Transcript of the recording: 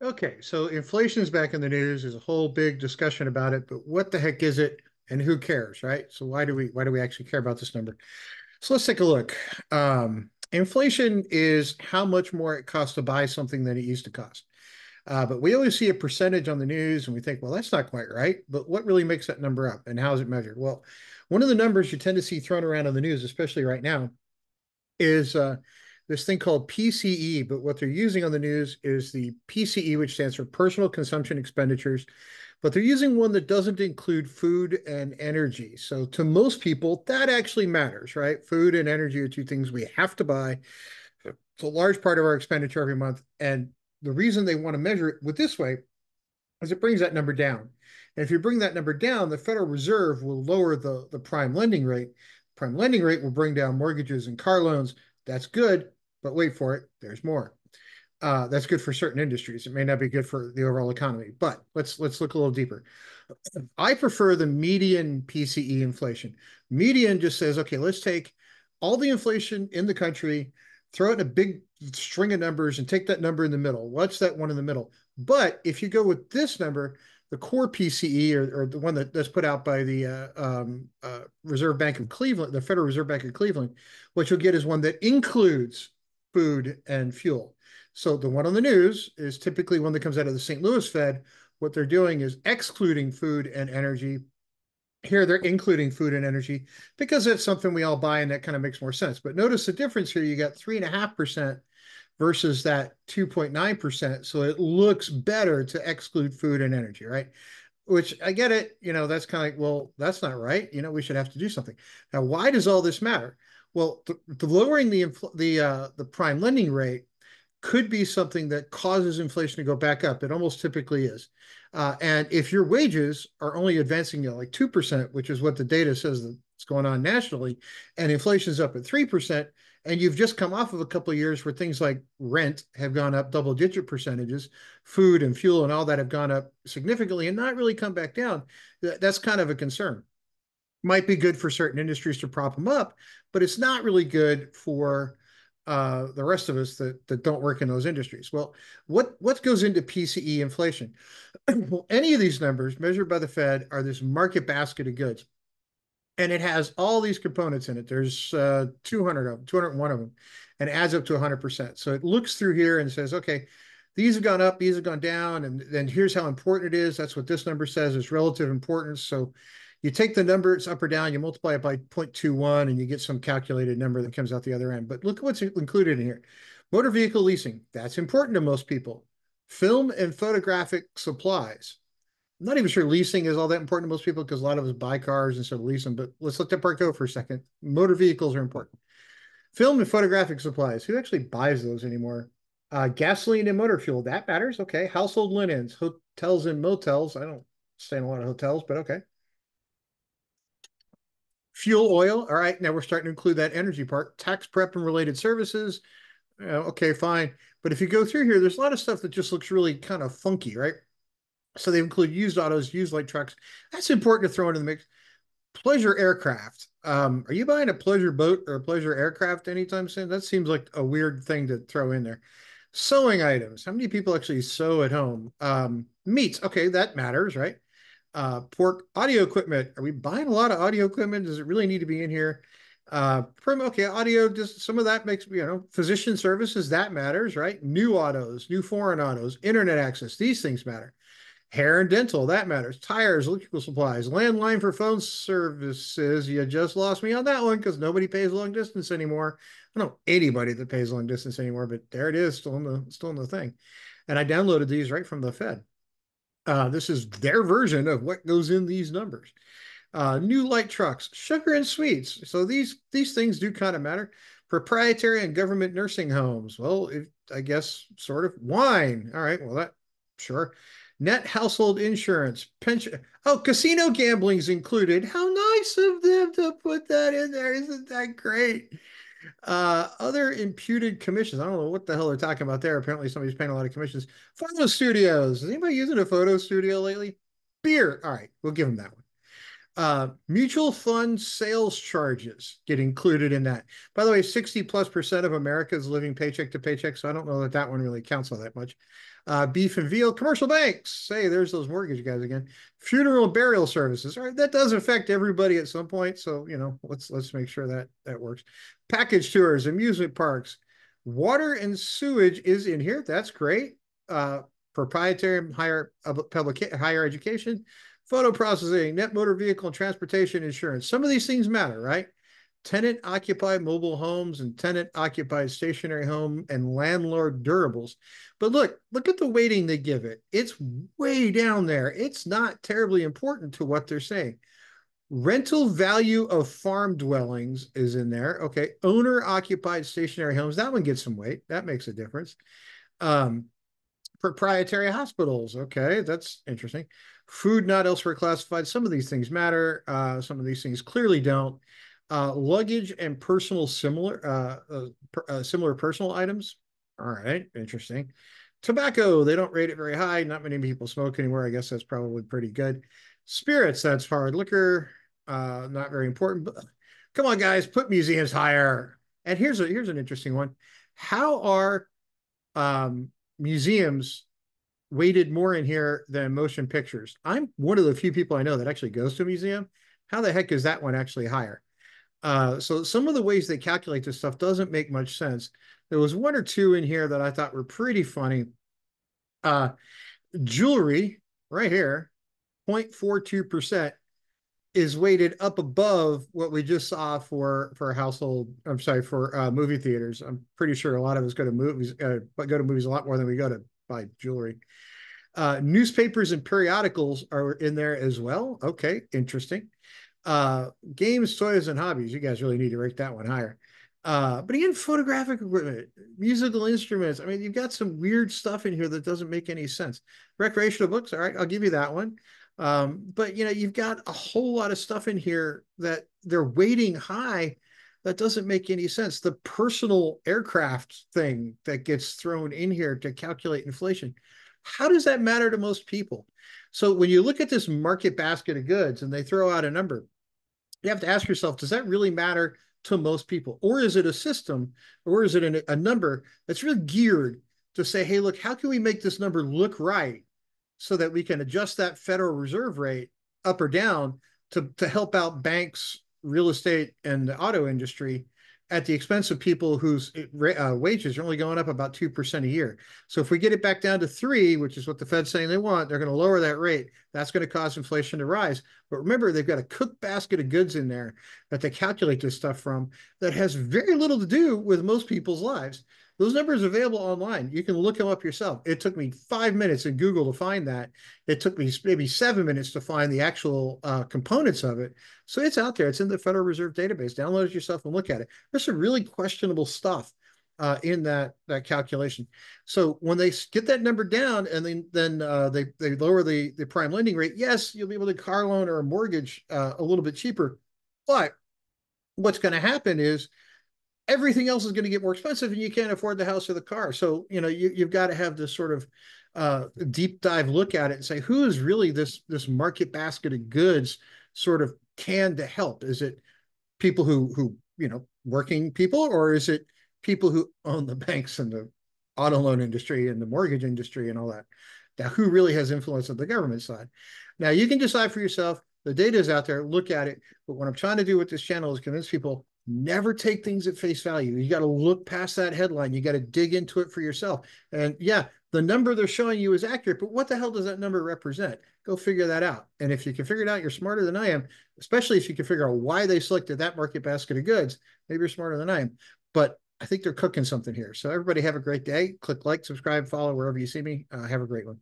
Okay, so inflation is back in the news. There's a whole big discussion about it, but what the heck is it and who cares, right? So why do we actually care about this number? So let's take a look. Inflation is how much more it costs to buy something than it used to cost. But we always see a percentage on the news and we think, well, that's not quite right. But what really makes that number up and how is it measured? Well, one of the numbers you tend to see thrown around on the news, especially right now, is this thing called PCE, but what they're using on the news is the PCE, which stands for personal consumption expenditures, but they're using one that doesn't include food and energy. So to most people, that actually matters, right? Food and energy are two things we have to buy. It's a large part of our expenditure every month. And the reason they want to measure it with this way is it brings that number down. And if you bring that number down, the Federal Reserve will lower the prime lending rate. Prime lending rate will bring down mortgages and car loans. That's good, but wait for it, there's more. That's good for certain industries. It may not be good for the overall economy, but let's look a little deeper. I prefer the median PCE inflation. Median just says, okay, let's take all the inflation in the country, throw it in a big string of numbers, and take that number in the middle. What's that one in the middle? But if you go with this number, the core PCE, or the one that's put out by the Reserve Bank of Cleveland, the Federal Reserve Bank of Cleveland, what you'll get is one that includes food and fuel. So the one on the news is typically one that comes out of the St. Louis Fed. What they're doing is excluding food and energy. Here they're including food and energy because it's something we all buy and that kind of makes more sense. But notice the difference here. You got 3.5% versus that 2.9%. So it looks better to exclude food and energy, right? Which I get it. That's kind of like, well, that's not right. We should have to do something. Now, why does all this matter? Well, the lowering the prime lending rate could be something that causes inflation to go back up. It almost typically is. And if your wages are only advancing at like 2%, which is what the data says that's going on nationally, and inflation is up at 3%, and you've just come off of a couple of years where things like rent have gone up double-digit percentages, food and fuel and all that have gone up significantly and not really come back down, that's kind of a concern. Might be good for certain industries to prop them up, but it's not really good for the rest of us that don't work in those industries. Well, what goes into PCE inflation? Well, any of these numbers measured by the Fed are this market basket of goods, and it has all these components in it. There's 200 of them, 201 of them, and adds up to 100%. So it looks through here and says, okay, these have gone up, these have gone down, and then here's how important it is. That's what this number says is relative importance. So you take the number, it's up or down, you multiply it by 0.21, and you get some calculated number that comes out the other end. But look at what's included in here. Motor vehicle leasing, that's important to most people. Film and photographic supplies. I'm not even sure leasing is all that important to most people because a lot of us buy cars instead of lease them, but let's let that part go for a second. Motor vehicles are important. Film and photographic supplies. Who actually buys those anymore? Gasoline and motor fuel. That matters. Okay. Household linens, hotels and motels. I don't stay in a lot of hotels, but okay. Fuel oil. All right. Now we're starting to include that energy part. Tax prep and related services. Okay, fine. But if you go through here, there's a lot of stuff that just looks really kind of funky, right? So they include used autos, used light trucks. That's important to throw into the mix. Pleasure aircraft. Are you buying a pleasure boat or a pleasure aircraft anytime soon? That seems like a weird thing to throw in there. Sewing items. How many people actually sew at home? Meats. Okay, that matters, right? Pork. Audio equipment. Are we buying a lot of audio equipment? Does it really need to be in here? Okay, audio, just some of that makes, physician services, that matters, right? New autos, new foreign autos, internet access, these things matter. Hair and dental, that matters. Tires, electrical supplies, landline for phone services. You just lost me on that one because nobody pays long distance anymore. I don't know anybody that pays long distance anymore, but there it is, still in the thing. And I downloaded these right from the Fed. This is their version of what goes in these numbers. New light trucks, sugar and sweets. So these things do kind of matter. Proprietary and government nursing homes. Well, I guess sort of wine. All right. Well, that sure. Net household insurance, pension. Oh, casino gambling's included. How nice of them to put that in there. Isn't that great? Other imputed commissions. I don't know what the hell they're talking about there. Apparently, somebody's paying a lot of commissions. Photo studios. Is anybody using a photo studio lately? Beer. All right, we'll give them that one. Mutual fund sales charges get included in that. By the way, 60+% of America is living paycheck to paycheck, so I don't know that that one really counts all that much. Beef and veal, commercial banks. Hey, there's those mortgage guys again. Funeral and burial services. All right, that does affect everybody at some point. So let's make sure that that works. Package tours, amusement parks, water and sewage is in here. That's great. Proprietary higher education, photo processing, net motor vehicle and transportation insurance. Some of these things matter, right? Tenant occupied mobile homes and tenant occupied stationary home and landlord durables. But look at the weighting they give it. It's way down there. It's not terribly important to what they're saying. Rental value of farm dwellings is in there. Okay. Owner occupied stationary homes. That one gets some weight. That makes a difference. Um, Proprietary hospitals. Okay, that's interesting. Food not elsewhere classified. Some of these things matter. Some of these things clearly don't. Luggage and personal similar personal items. All right, interesting. Tobacco, they don't rate it very high. Not many people smoke anymore. I guess that's probably pretty good. Spirits, that's hard liquor. Not very important. But come on, guys, put museums higher. And here's an interesting one. How are museums weighted more in here than motion pictures? I'm one of the few people I know that actually goes to a museum. How the heck is that one actually higher? So some of the ways they calculate this stuff doesn't make much sense. There was one or two in here that I thought were pretty funny. Jewelry right here, 0.42% is weighted up above what we just saw for household. I'm sorry, for movie theaters. I'm pretty sure a lot of us go to movies, but go to movies a lot more than we go to buy jewelry. Newspapers and periodicals are in there as well. Okay, interesting. Games, toys, and hobbies. You guys really need to rate that one higher. But again, photographic equipment, musical instruments. I mean, you've got some weird stuff in here that doesn't make any sense. Recreational books. All right, I'll give you that one. But you've got a whole lot of stuff in here that they're weighting high that doesn't make any sense. The personal aircraft thing that gets thrown in here to calculate inflation. How does that matter to most people? So when you look at this market basket of goods and they throw out a number, you have to ask yourself, does that really matter to most people? Or is it a system, or is it a number that's really geared to say, hey, look, how can we make this number look right so that we can adjust that Federal Reserve rate up or down to help out banks, real estate, and the auto industry at the expense of people whose wages are only going up about 2% a year. So if we get it back down to 3, which is what the Fed's saying they want, they're going to lower that rate. That's going to cause inflation to rise. But remember, they've got a cooked basket of goods in there that they calculate this stuff from that has very little to do with most people's lives. Those numbers are available online. You can look them up yourself. It took me 5 minutes in Google to find that. It took me maybe 7 minutes to find the actual components of it. So it's out there. It's in the Federal Reserve database. Download it yourself and look at it. There's some really questionable stuff in that calculation. So when they get that number down and then they lower the prime lending rate, yes, you'll be able to car loan or a mortgage a little bit cheaper. But what's going to happen is everything else is going to get more expensive and you can't afford the house or the car. So, you've got to have this sort of deep dive look at it and say, who is really this market basket of goods sort of can to help? Is it people who working people, or is it people who own the banks and the auto loan industry and the mortgage industry and all that? Now, who really has influence on the government side? Now, you can decide for yourself. The data is out there. Look at it. But what I'm trying to do with this channel is convince people never take things at face value. You got to look past that headline. You got to dig into it for yourself. And yeah, the number they're showing you is accurate, but what the hell does that number represent? Go figure that out. And if you can figure it out, you're smarter than I am, especially if you can figure out why they selected that market basket of goods. Maybe you're smarter than I am. But I think they're cooking something here. So everybody have a great day. Click like, subscribe, follow wherever you see me. Have a great one.